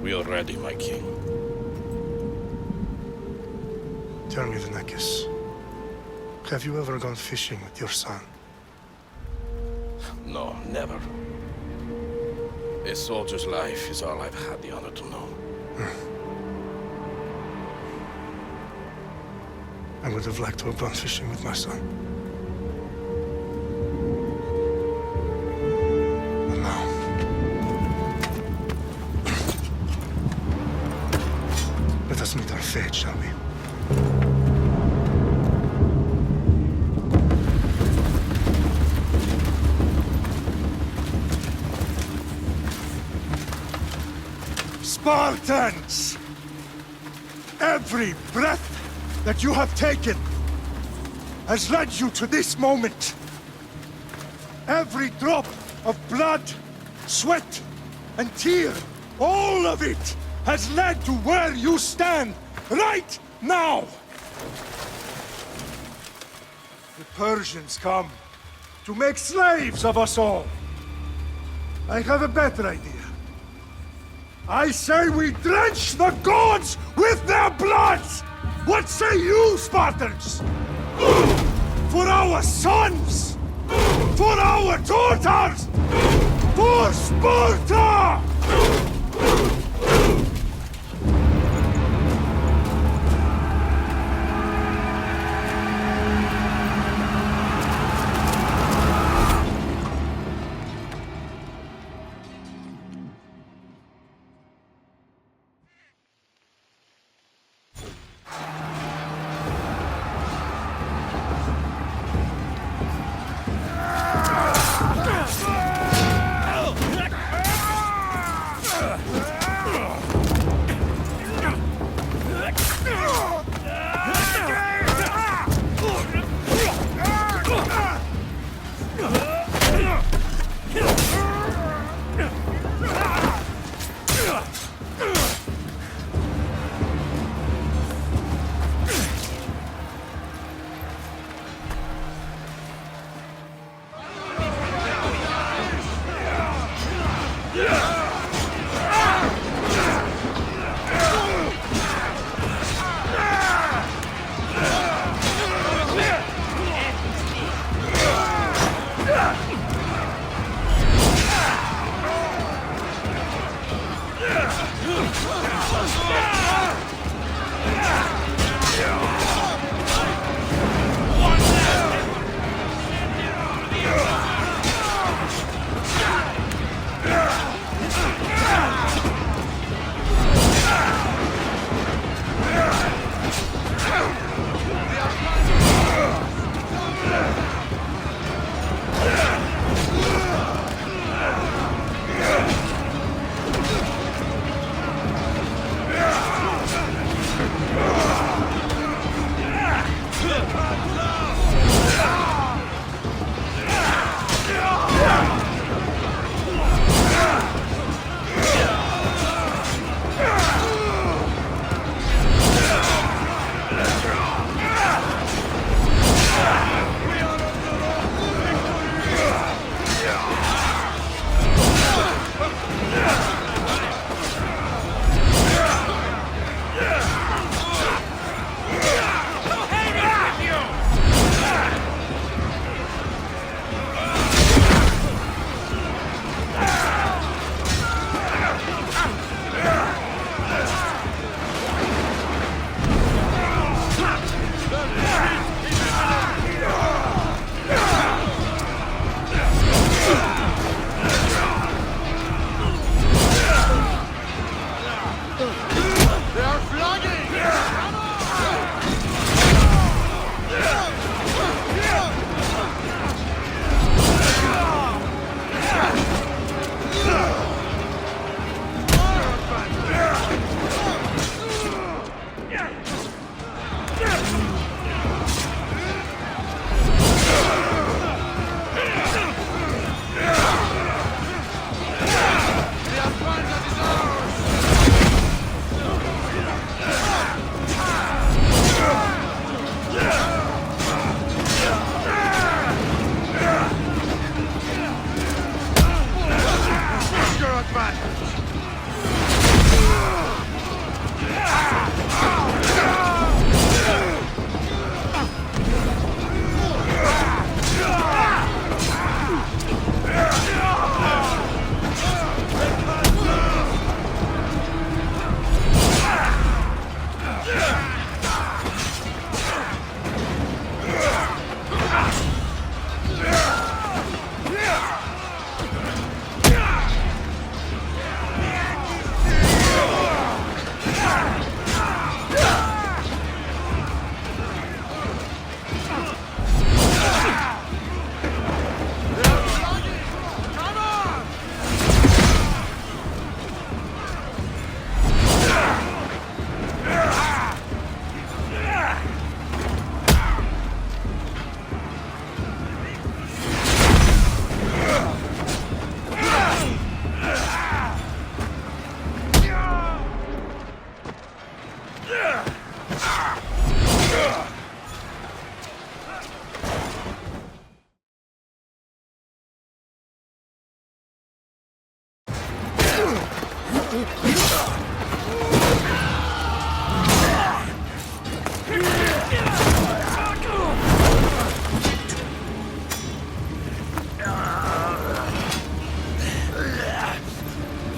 We are ready, my king. Tell me, Venekis, have you ever gone fishing with your son? No, never. A soldier's life is all I've had the honor to know. I would have liked to have gone fishing with my son. But now... let us meet our fate, shall we? Spartans! Every breath that you have taken has led you to this moment. Every drop of blood, sweat, and tear, all of it has led to where you stand right now. The Persians come to make slaves of us all. I have a better idea. I say we drench the gods with their blood! What say you, Spartans? For our sons! For our daughters! For Sparta!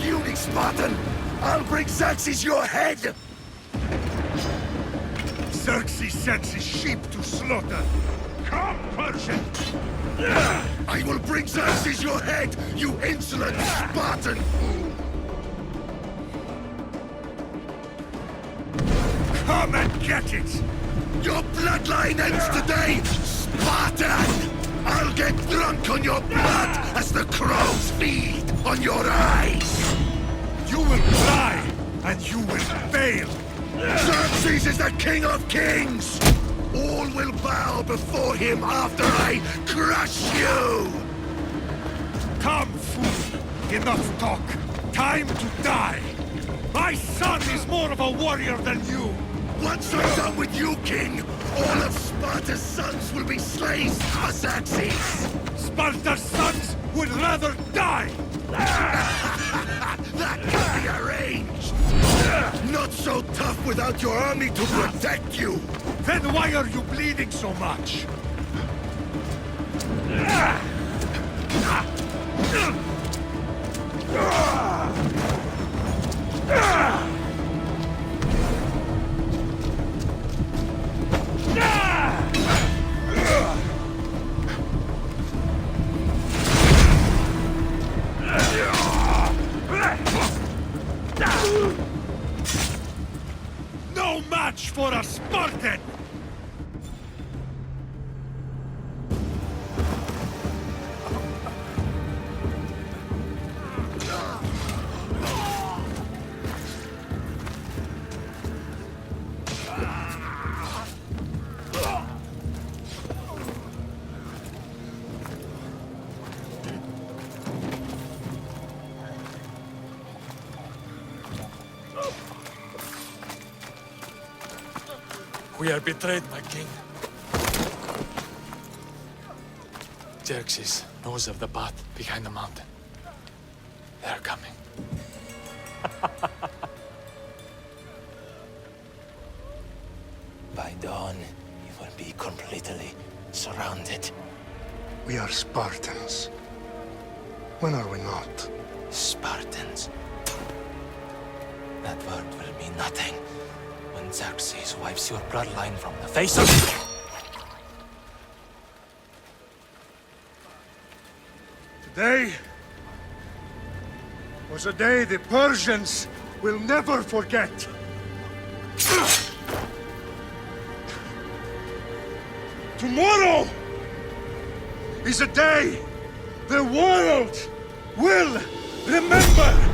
Puny Spartan! I'll bring Xerxes your head! Xerxes sends his sheep to slaughter. Come, Persian! I will bring Xerxes your head, you insolent Spartan! Come and get it! Your bloodline ends today, Spartan! I'll get drunk on your blood as the crows feed on your eyes! You will cry, and you will fail! Xerxes is the king of kings! All will bow before him after I crush you! Come, fool! Enough talk! Time to die! My son is more of a warrior than you! Once I'm done with you, king, all of Sparta's sons will be slaves for Xerxes! Sparta's sons would rather die! That can be arranged! Not so tough without your army to protect you! Then why are you bleeding so much? No match for a Spartan! We are betrayed, my king. Xerxes knows of the path behind the mountain. They're coming. By dawn, you will be completely surrounded. We are Spartans. When are we not? Spartans. That word will mean nothing when Xerxes wipes your bloodline from the face of... Today was a day the Persians will never forget. Tomorrow is a day the world will remember.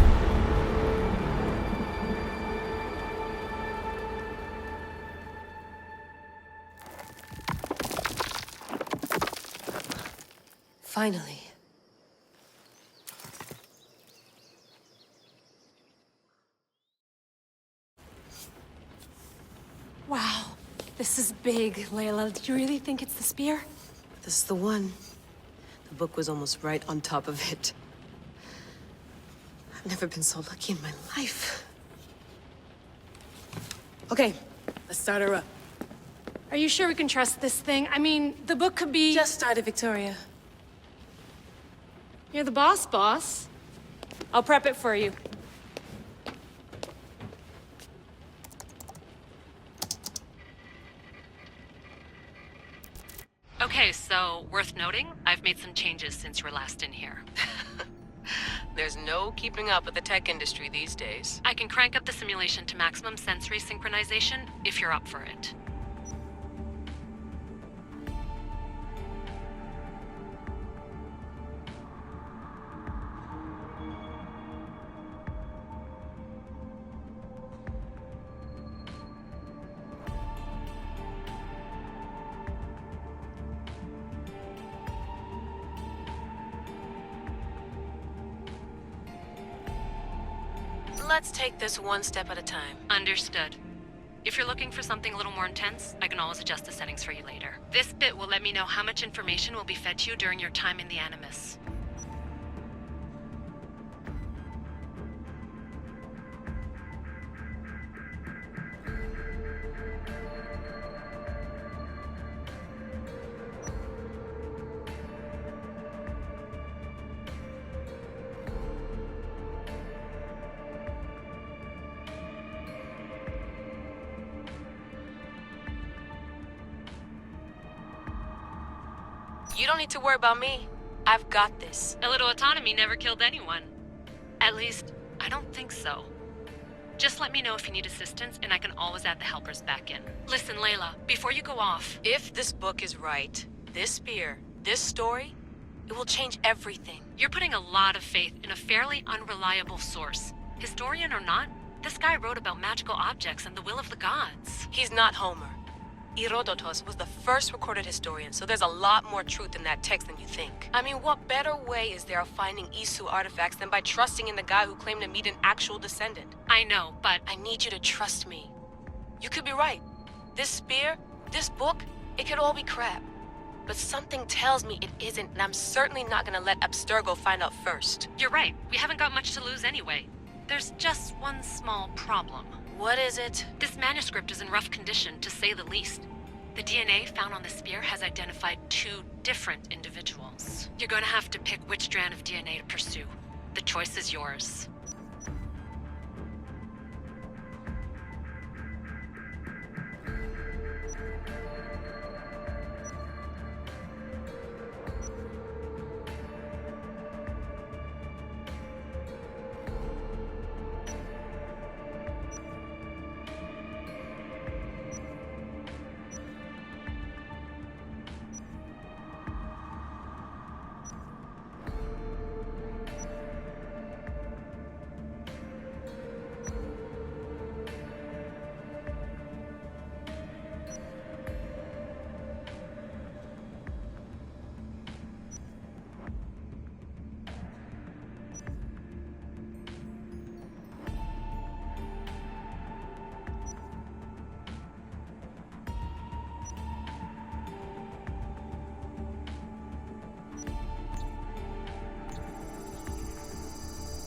Finally. Wow, this is big, Layla. Do you really think it's the spear? This is the one. The book was almost right on top of it. I've never been so lucky in my life. Okay, let's start her up. Are you sure we can trust this thing? I mean, the book could be... Just started, Victoria. You're the boss. I'll prep it for you. Okay, so worth noting, I've made some changes since you were last in here. There's no keeping up with the tech industry these days. I can crank up the simulation to maximum sensory synchronization if you're up for it. Let's take this one step at a time. Understood. If you're looking for something a little more intense, I can always adjust the settings for you later. This bit will let me know how much information will be fed to you during your time in the Animus. You don't need to worry about me. I've got this. A little autonomy never killed anyone. At least, I don't think so. Just let me know if you need assistance, and I can always add the helpers back in. Listen, Layla, before you go off... If this book is right, this spear, this story, it will change everything. You're putting a lot of faith in a fairly unreliable source. Historian or not, this guy wrote about magical objects and the will of the gods. He's not Homer. Herodotus was the first recorded historian, so there's a lot more truth in that text than you think. I mean, what better way is there of finding Isu artifacts than by trusting in the guy who claimed to meet an actual descendant? I know, but... I need you to trust me. You could be right. This spear, this book, it could all be crap. But something tells me it isn't, and I'm certainly not gonna let Abstergo find out first. You're right. We haven't got much to lose anyway. There's just one small problem. What is it? This manuscript is in rough condition, to say the least. The DNA found on the spear has identified 2 different individuals. You're going to have to pick which strand of DNA to pursue. The choice is yours.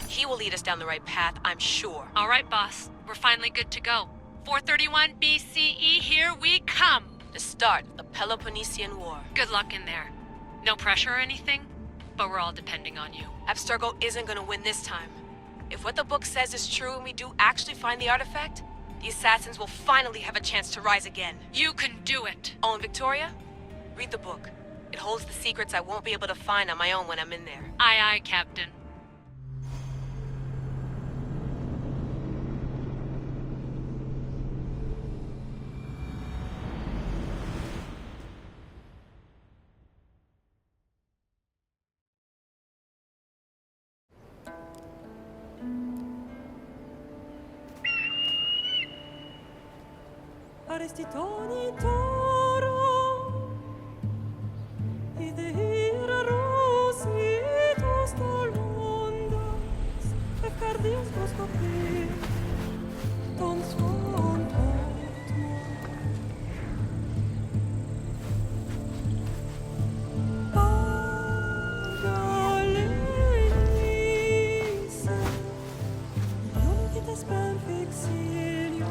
He will lead us down the right path, I'm sure. All right, boss. We're finally good to go. 431 BCE, here we come! The start of the Peloponnesian War. Good luck in there. No pressure or anything, but we're all depending on you. Abstergo isn't gonna win this time. If what the book says is true and we do actually find the artifact, the assassins will finally have a chance to rise again. You can do it! Oh, and Victoria? Read the book. It holds the secrets I won't be able to find on my own when I'm in there. Aye, aye, Captain. Arestitoni toro, idehira rositos tolondas, efcardios proscopir, ton son totmo. Pagalenise, ionites ben fixilionis,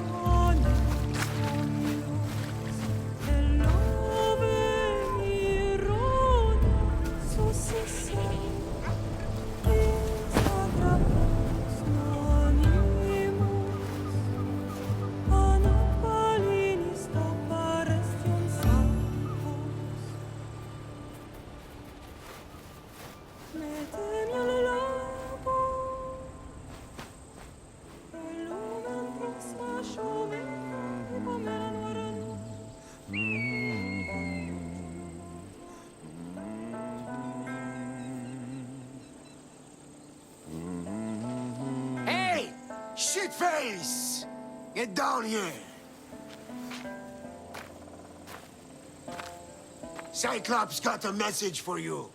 Hey! Shitface! Get down here! Cyclops got a message for you.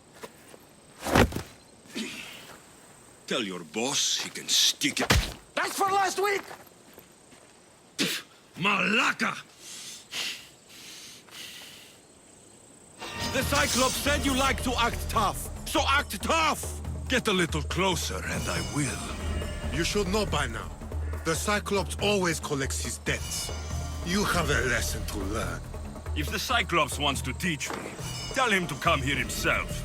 Tell your boss he can stick it. That's for last week! Malaka! The Cyclops said you like to act tough, so act tough! Get a little closer and I will. You should know by now. The Cyclops always collects his debts. You have a lesson to learn. If the Cyclops wants to teach me, tell him to come here himself.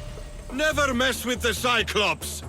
Never mess with the Cyclops!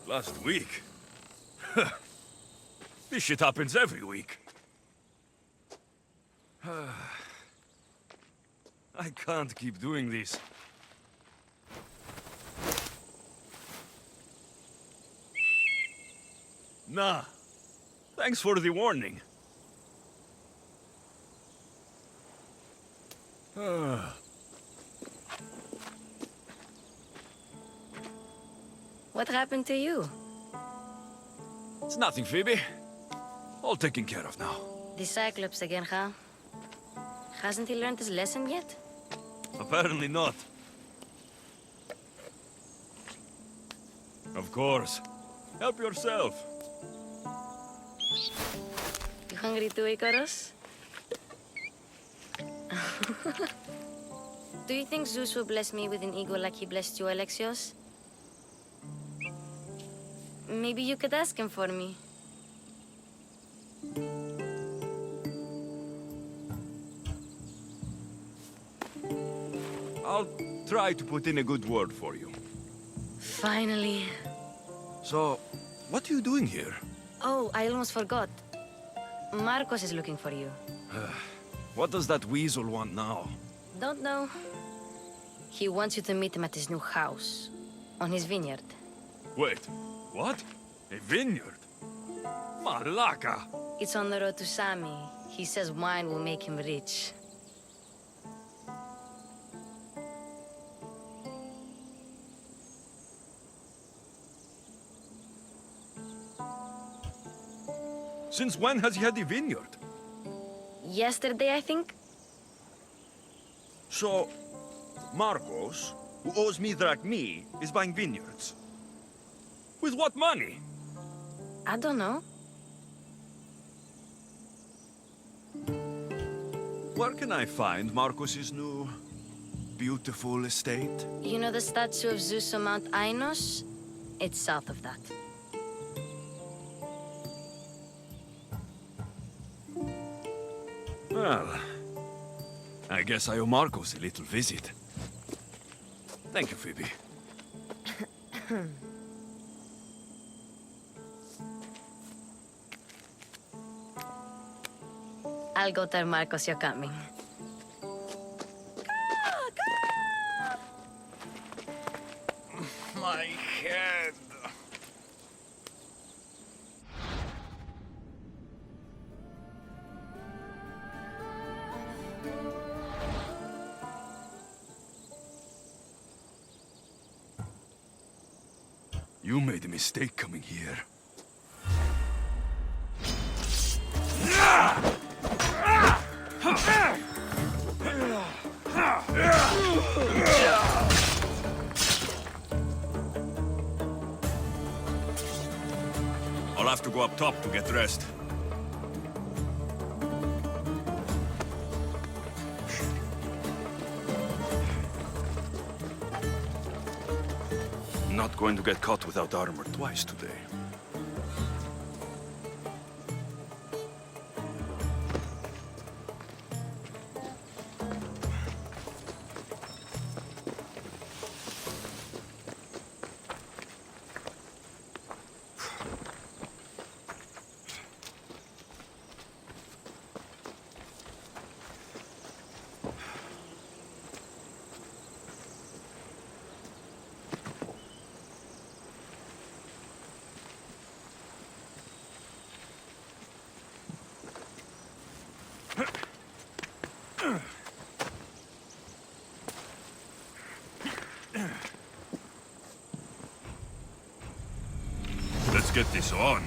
Last week? This shit happens every week. I can't keep doing this. Nah. Thanks for the warning. What happened to you? It's nothing, Phoebe. All taken care of now. The Cyclops again, huh? Hasn't he learned his lesson yet? Apparently not. Of course. Help yourself. You hungry too, Icarus? Do you think Zeus will bless me with an ego like he blessed you, Alexios? Maybe you could ask him for me. I'll try to put in a good word for you. Finally. So, what are you doing here? Oh, I almost forgot. Marcos is looking for you. What does that weasel want now? Don't know. He wants you to meet him at his new house. On his vineyard. Wait, what? A vineyard? Malaka! It's on the road to Sami. He says wine will make him rich. Since when has he had a vineyard? Yesterday, I think? So, Marcos, who owes me drachmi, is buying vineyards. With what money? I don't know. Where can I find Marcos's new, beautiful estate? You know the statue of Zeus on Mount Ainos? It's south of that. Well, I guess I owe Marcos a little visit. Thank you, Phoebe. I'll go tell Marcos you're coming. My head. You made a mistake coming here. I'll have to go up top to get dressed. Not going to get caught without armor twice today. Let's get this on.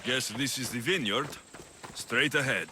Guess this is the vineyard. Straight ahead.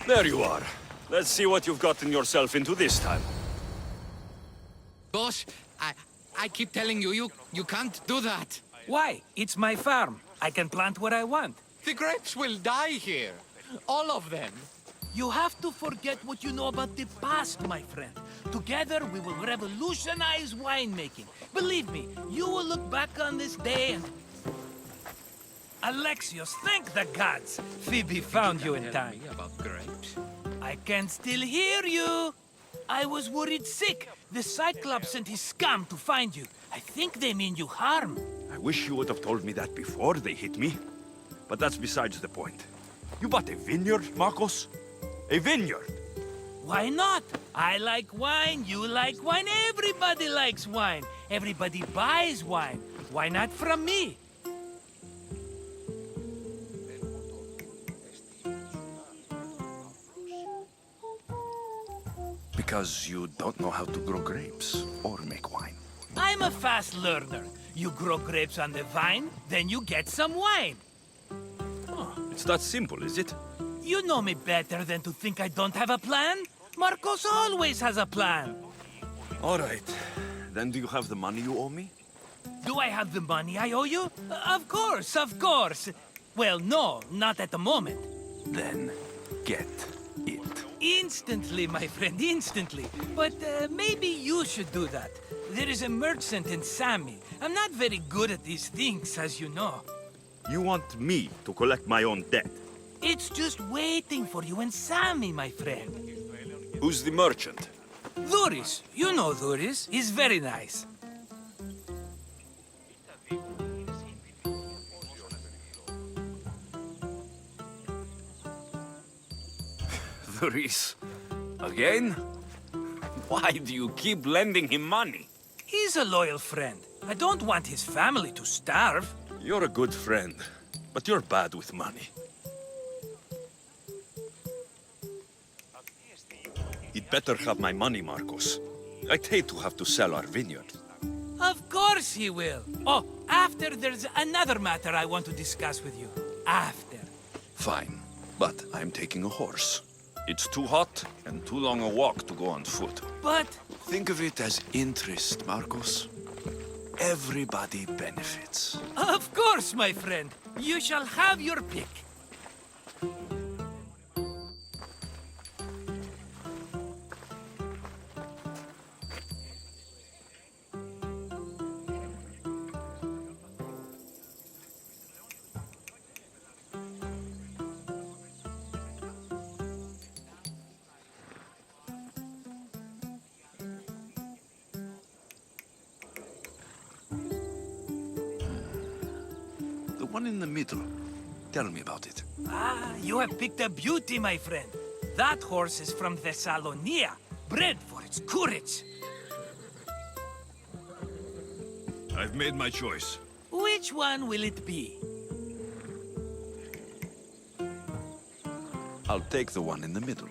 There you are. Let's see what you've gotten yourself into this time. Boss, I keep telling you, you can't do that. Why? It's my farm. I can plant what I want. The grapes will die here. All of them. You have to forget what you know about the past, my friend. Together, we will revolutionize winemaking. Believe me, you will look back on this day and... Alexios, thank the gods! Phoebe found you in time. About grapes. I can still hear you! I was worried sick. The Cyclops sent his scum to find you. I think they mean you harm. I wish you would have told me that before they hit me. But that's besides the point. You bought a vineyard, Marcos? A vineyard? Why not? I like wine, you like wine, everybody likes wine. Everybody buys wine. Why not from me? Because you don't know how to grow grapes or make wine. I'm a fast learner. You grow grapes on the vine, then you get some wine. Oh, it's that simple, is it? You know me better than to think I don't have a plan. Marcos always has a plan. All right. Then do you have the money you owe me? Do I have the money I owe you? Of course, of course. Well, no, not at the moment. Then get it. Instantly, my friend, instantly. But maybe you should do that. There is a merchant in Sami. I'm not very good at these things, as you know. You want me to collect my own debt? It's just waiting for you in Sami, my friend. Who's the merchant? Duris. You know Duris. He's very nice. Duris? Again? Why do you keep lending him money? He's a loyal friend. I don't want his family to starve. You're a good friend, but you're bad with money. He'd better have my money, Marcos. I'd hate to have to sell our vineyard. Of course he will. Oh, after there's another matter I want to discuss with you. After. Fine, but I'm taking a horse. It's too hot and too long a walk to go on foot. But... Think of it as interest, Marcos. Everybody benefits. Of course, my friend. You shall have your pick. The one in the middle. Tell me about it. Ah, you have picked a beauty, my friend. That horse is from Thessalonia, bred for its courage. I've made my choice. Which one will it be? I'll take the one in the middle.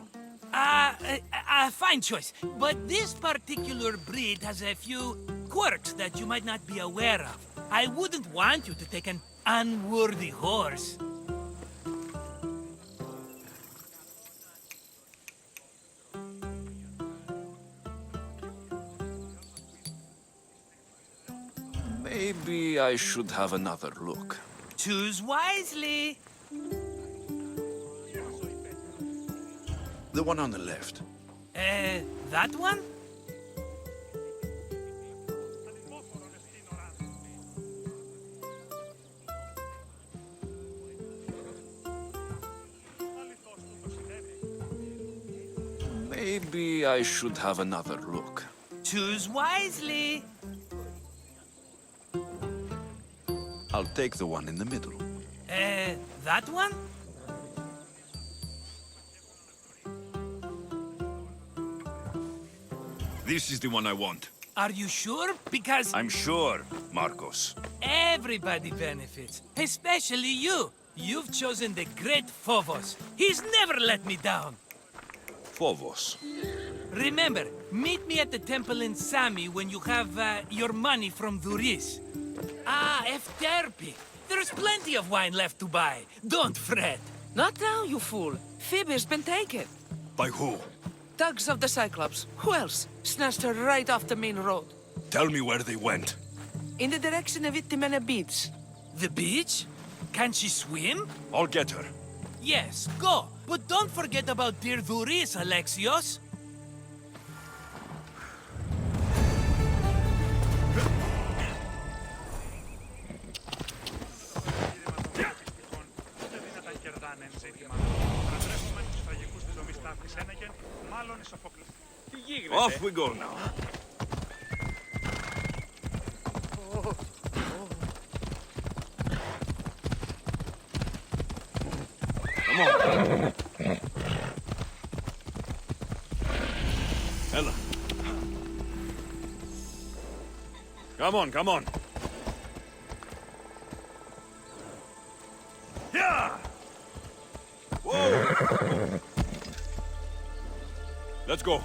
Fine choice. But this particular breed has a few quirks that you might not be aware of. I wouldn't want you to take an unworthy horse. Maybe I should have another look. Choose wisely. The one on the left. That one? Maybe I should have another look. Choose wisely. I'll take the one in the middle. That one? This is the one I want. Are you sure? Because I'm sure, Marcos. everybody benefits, especially you. You've chosen the great Phobos. He's never let me down. Phobos. Remember, meet me at the temple in Sami when you have your money from Duris. Ah, Efterpi. There's plenty of wine left to buy. Don't fret. Not now, you fool. Phoebe's been taken. By who? Thugs of the Cyclops. Who else? Snatched her right off the main road. Tell me where they went. In the direction of Itimena Beach. The beach? Can she swim? I'll get her. Yes, go. But don't forget about dear Duris, Alexios. Off we go now. Come on. Ella. Come on, come on. Yeah! Whoa! Let's go.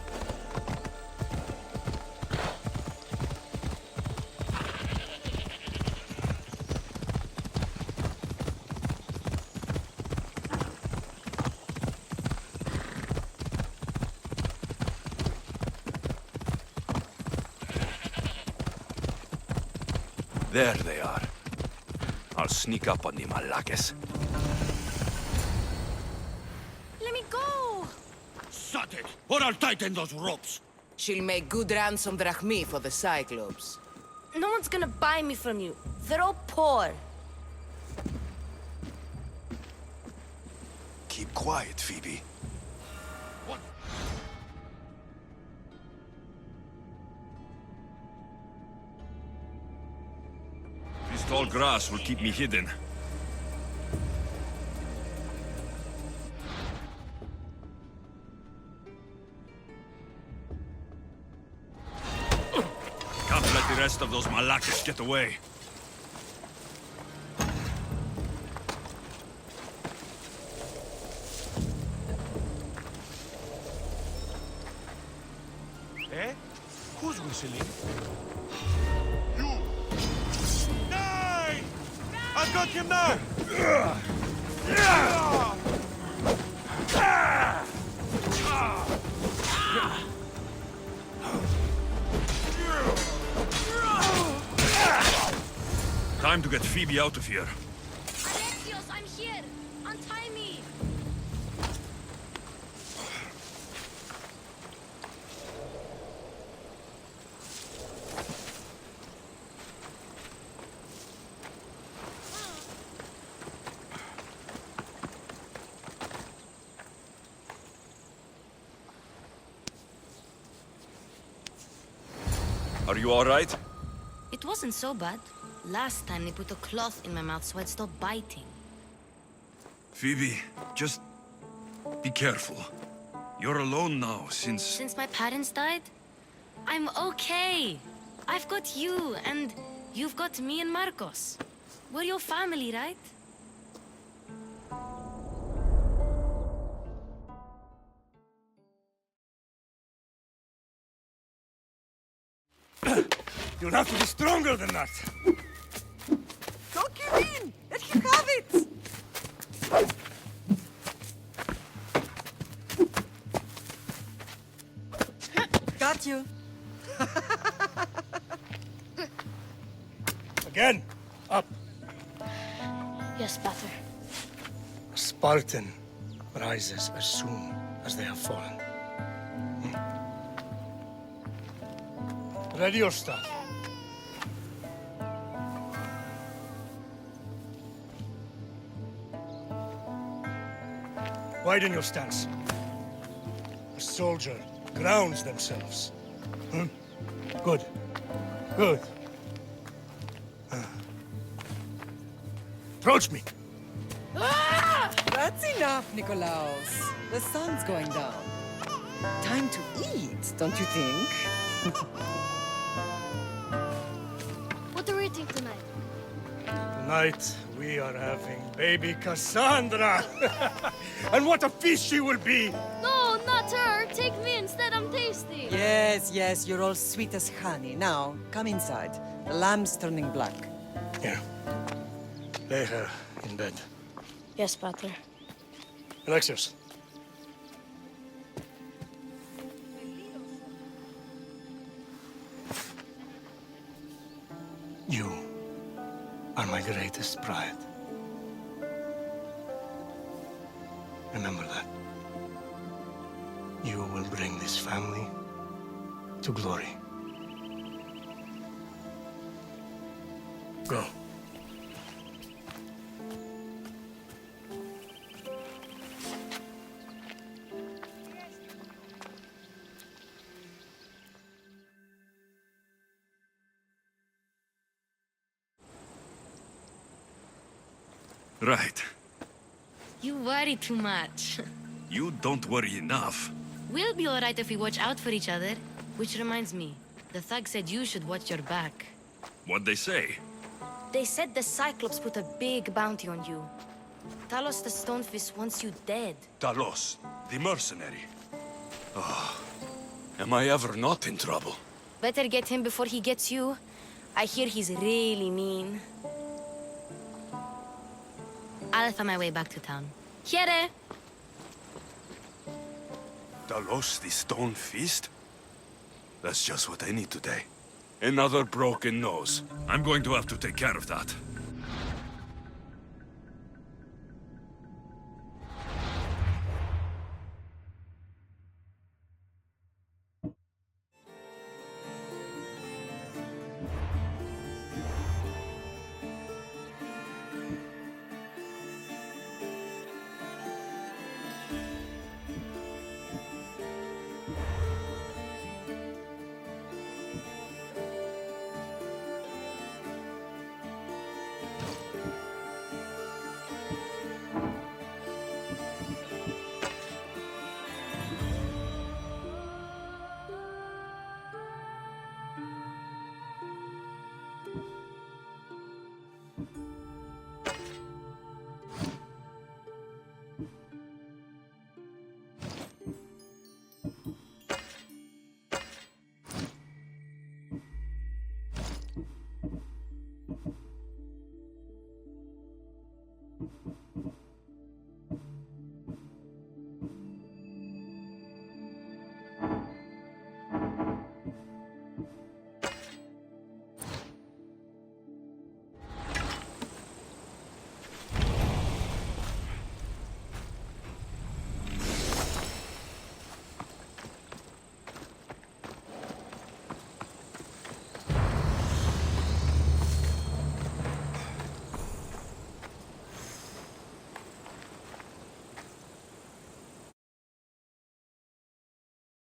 There they are. I'll sneak up on the Malakes. Let me go! Shut it, or I'll tighten those ropes. She'll make good ransom drachmi for the Cyclops. No one's gonna buy me from you. They're all poor. Keep quiet, Phoebe. This tall grass will keep me hidden. Can't let the rest of those Malakes get away. Who's whistling? You! Die! I've got him now! Time to get Phoebe out of here. Alexios, I'm here! Untie me! Are you all right? It wasn't so bad. Last time they put a cloth in my mouth so I'd stop biting. Phoebe, just be careful. You're alone now since... Since my parents died? I'm okay. I've got you, and you've got me and Marcos. We're your family, right? You'll have to be stronger than that. Don't give in! Let him have it! Got you. Again. Up. Yes, Pater. A Spartan rises as soon as they have fallen. Ready your staff. Widen your stance. A soldier grounds themselves. Good. Good. Approach me. That's enough, Nikolaos. The sun's going down. Time to eat, don't you think? What are we eating tonight? Tonight, we are having baby Cassandra. And what a feast she will be! No, not her! Take me instead, I'm tasty! Yes, yes, you're all sweet as honey. Now, come inside. The lamb's turning black. Here. Lay her in bed. Yes, Pater. Alexios. You are my greatest pride. Remember that. You will bring this family to glory. Go. Right. You worry too much. You don't worry enough. We'll be alright if we watch out for each other. Which reminds me, the thug said you should watch your back. What'd they say? They said the Cyclops put a big bounty on you. Talos the Stonefist wants you dead. Talos, the mercenary. Oh, am I ever not in trouble? Better get him before he gets you. I hear he's really mean. I'll find my way back to town. Here! Talos, the Stone Fist? That's just what I need today. Another broken nose. I'm going to have to take care of that.